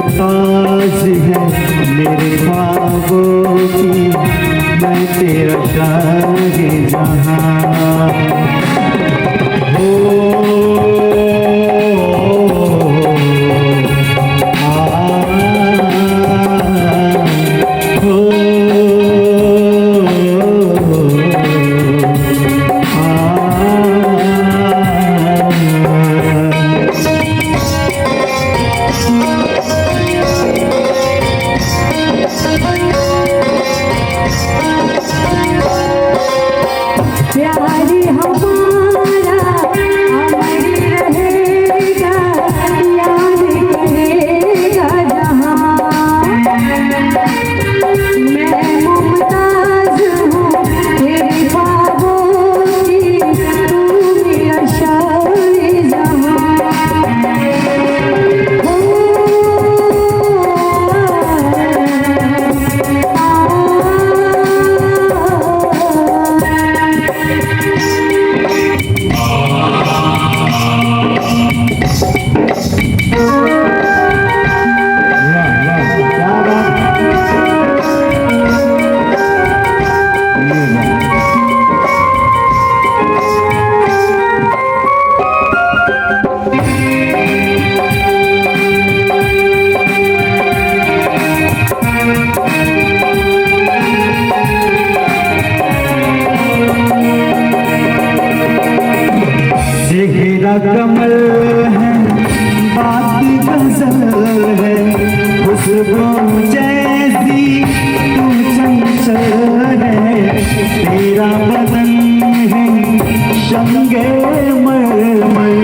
मुमताज है मेरे ख्वाबों की, मैं तेरा शाह-ए-जहां। कमल है, बात गजल है, खुशबू जैसी तू चंचल है, तेरा बदन है शंगे मरमर,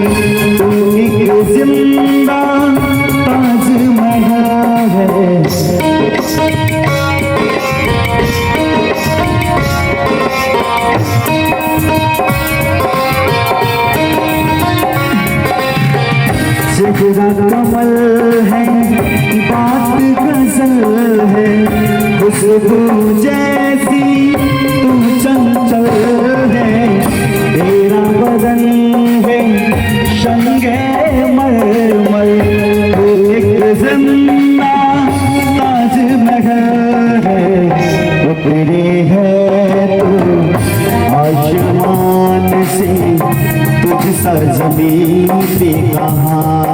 तू एक जिंदा ताजमहल है। चेहरा कमल है, बात गजल है, खुशबू जैसी तू चंचल है, तेरा बदन है शंगे मरमर, तू एक जिंदा ताजमहल है। उतरी है तू आसमान से, तुझ सा ज़मीन पे कहाँ।